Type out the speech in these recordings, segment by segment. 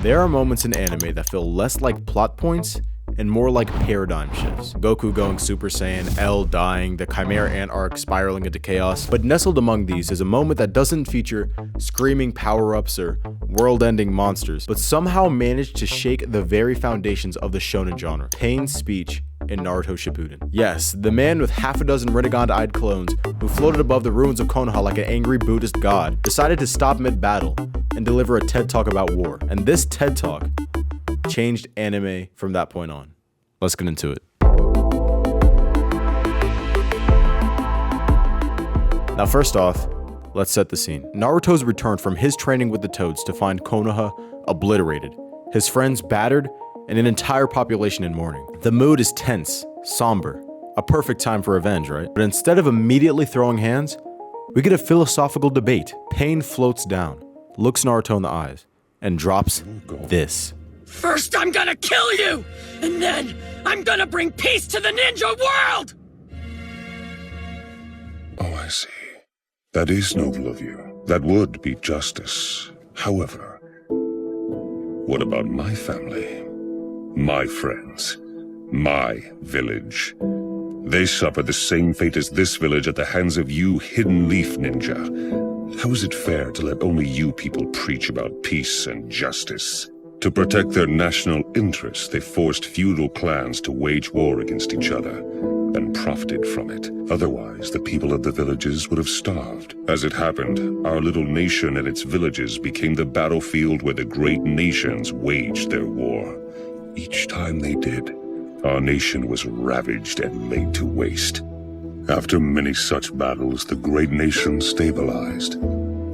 There are moments in anime that feel less like plot points and more like paradigm shifts. Goku going Super Saiyan, L dying, the Chimera Ant arc spiraling into chaos. But nestled among these is a moment that doesn't feature screaming power-ups or world-ending monsters, but somehow managed to shake the very foundations of the shonen genre. Pain's speech in Naruto Shippuden. Yes, the man with half a dozen Rinnegan-eyed clones who floated above the ruins of Konoha like an angry Buddhist god decided to stop mid-battle and deliver a TED Talk about war. And this TED Talk changed anime from that point on. Let's get into it. Now first off, let's set the scene. Naruto's returned from his training with the Toads to find Konoha obliterated, his friends battered, and an entire population in mourning. The mood is tense, somber, a perfect time for revenge, right? But instead of immediately throwing hands, we get a philosophical debate. Pain floats down, looks Naruto in the eyes, and drops this. First I'm gonna kill you, and then I'm gonna bring peace to the ninja world! Oh, I see. That is noble of you. That would be justice. However, what about my family? My friends? My village? They suffer the same fate as this village at the hands of you hidden leaf ninja. How is it fair to let only you people preach about peace and justice? To protect their national interests, they forced feudal clans to wage war against each other and profited from it. Otherwise, the people of the villages would have starved. As it happened, our little nation and its villages became the battlefield where the great nations waged their war. Each time they did, our nation was ravaged and laid to waste. After many such battles, the great nation stabilized.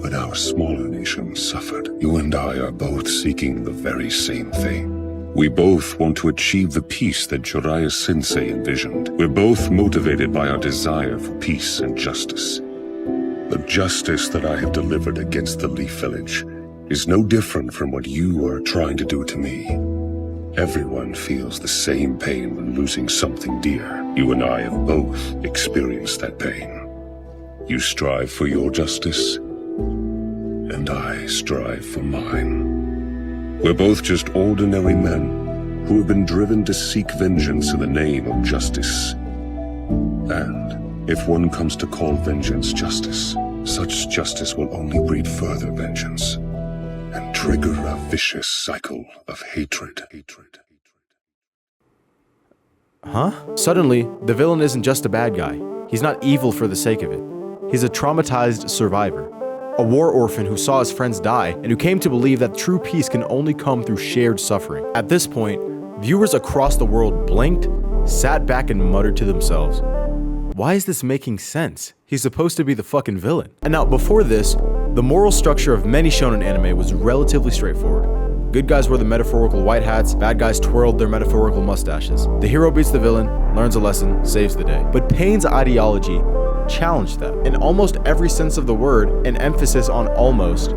But our smaller nation suffered. You and I are both seeking the very same thing. We both want to achieve the peace that Jiraiya Sensei envisioned. We're both motivated by our desire for peace and justice. The justice that I have delivered against the Leaf Village is no different from what you are trying to do to me. Everyone feels the same pain when losing something dear. You and I have both experienced that pain. You strive for your justice, and I strive for mine. We're both just ordinary men who have been driven to seek vengeance in the name of justice. And if one comes to call vengeance justice, such justice will only breed further vengeance and trigger a vicious cycle of hatred. Huh? Suddenly, the villain isn't just a bad guy. He's not evil for the sake of it. He's a traumatized survivor. A war orphan who saw his friends die and who came to believe that true peace can only come through shared suffering. At this point, viewers across the world blinked, sat back and muttered to themselves, why is this making sense? He's supposed to be the fucking villain. And now, before this, the moral structure of many shonen anime was relatively straightforward. Good guys wore the metaphorical white hats, bad guys twirled their metaphorical mustaches. The hero beats the villain, learns a lesson, saves the day. But Pain's ideology challenged that. In almost every sense of the word, an emphasis on almost,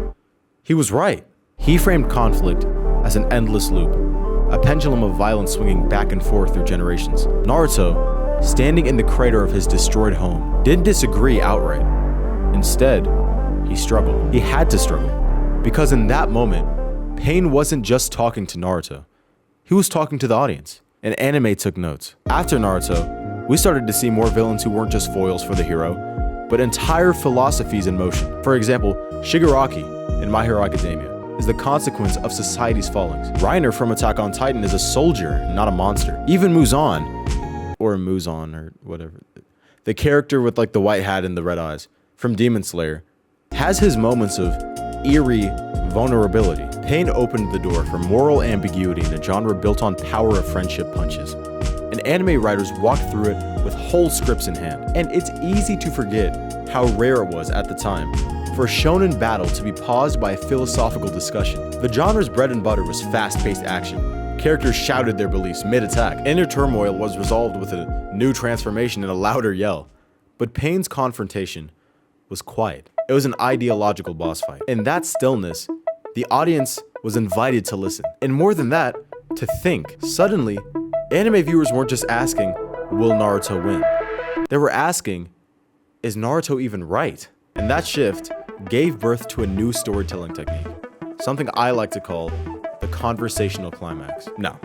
he was right. He framed conflict as an endless loop, a pendulum of violence swinging back and forth through generations. Naruto, standing in the crater of his destroyed home, didn't disagree outright. Instead, he struggled. He had to struggle. Because in that moment, Pain wasn't just talking to Naruto. He was talking to the audience. And anime took notes. After Naruto, we started to see more villains who weren't just foils for the hero, but entire philosophies in motion. For example, Shigaraki in My Hero Academia is the consequence of society's fallings. Reiner from Attack on Titan is a soldier, not a monster. Even Muzan, or whatever, the character with like the white hat and the red eyes from Demon Slayer, has his moments of eerie vulnerability. Pain opened the door for moral ambiguity in a genre built on power of friendship punches. And anime writers walked through it with whole scripts in hand. And it's easy to forget how rare it was at the time for a shonen battle to be paused by a philosophical discussion. The genre's bread and butter was fast-paced action. Characters shouted their beliefs mid-attack. Inner turmoil was resolved with a new transformation and a louder yell. But Pain's confrontation was quiet. It was an ideological boss fight. In that stillness, the audience was invited to listen. And more than that, to think. Suddenly, anime viewers weren't just asking, will Naruto win? They were asking, is Naruto even right? And that shift gave birth to a new storytelling technique, something I like to call the conversational climax. No.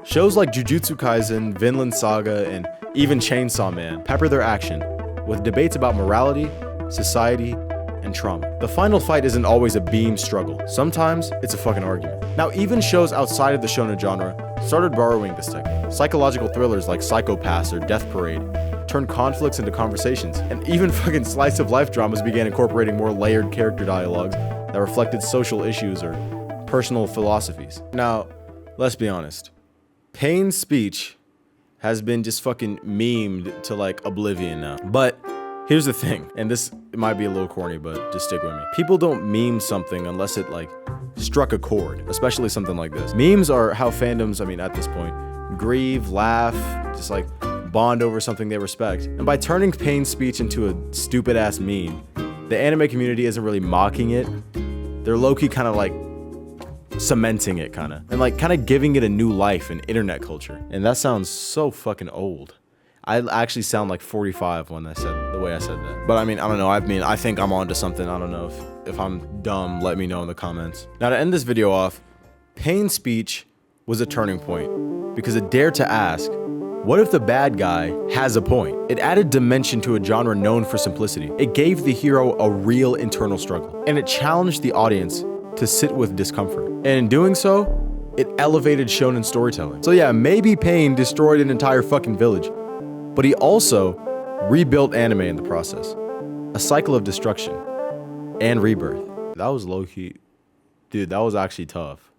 Shows like Jujutsu Kaisen, Vinland Saga, and even Chainsaw Man pepper their action with debates about morality, society, and trauma. The final fight isn't always a beam struggle. Sometimes it's a fucking argument. Now, even shows outside of the shonen genre started borrowing this technique. Psychological thrillers like Psycho Pass or Death Parade turned conflicts into conversations, and even fucking slice of life dramas began incorporating more layered character dialogues that reflected social issues or personal philosophies. Now, let's be honest. Pain's speech has been just fucking memed to like oblivion now. But here's the thing, and this might be a little corny, but just stick with me. People don't meme something unless it like struck a chord, especially something like this. Memes are how fandoms, I mean, at this point, grieve, laugh, just like bond over something they respect. And by turning Pain's speech into a stupid ass meme, the anime community isn't really mocking it. They're low-key kind of like cementing it and like kind of giving it a new life in internet culture. And that sounds so fucking old. I actually sound like 45 when I said the way I said that. But I mean, I don't know. I think I'm onto something. I don't know if I'm dumb. Let me know in the comments. Now, to end this video off, Pain's speech was a turning point because it dared to ask, what if the bad guy has a point? It added dimension to a genre known for simplicity. It gave the hero a real internal struggle, and it challenged the audience to sit with discomfort. And in doing so, it elevated shonen storytelling. So yeah, maybe Pain destroyed an entire fucking village, but he also rebuilt anime in the process. A cycle of destruction and rebirth. That was low-key. Dude, that was actually tough.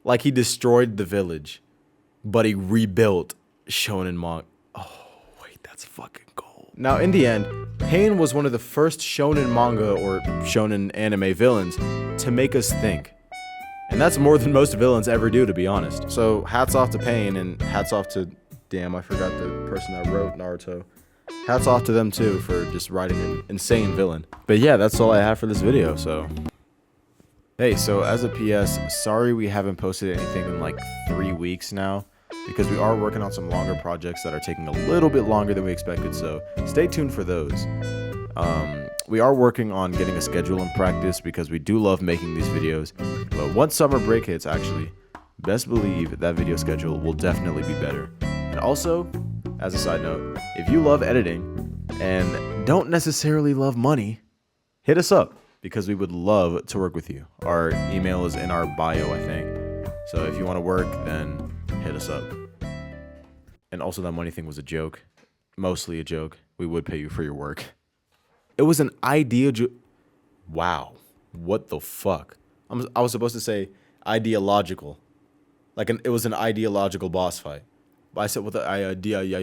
Like, he destroyed the village, but he rebuilt shonen manga. Oh, wait, that's fucking gold. Now, in the end, Pain was one of the first shonen manga or shonen anime villains to make us think. And that's more than most villains ever do, to be honest. So, hats off to Pain, and hats off to... Damn, I forgot the person that wrote Naruto. Hats off to them too for just writing an insane villain. But yeah, that's all I have for this video, so. Hey, so as a PS, sorry we haven't posted anything in like 3 weeks now, because we are working on some longer projects that are taking a little bit longer than we expected, so stay tuned for those. We are working on getting a schedule in practice because we do love making these videos, but once summer break hits, actually, best believe that video schedule will definitely be better. And also, as a side note, if you love editing and don't necessarily love money, hit us up because we would love to work with you. Our email is in our bio, I think. So if you want to work, then hit us up. And also, that money thing was a joke. Mostly a joke. We would pay you for your work. It was an idea. Wow. What the fuck? I was supposed to say ideological. Like, it was an ideological boss fight. But I said with the idea.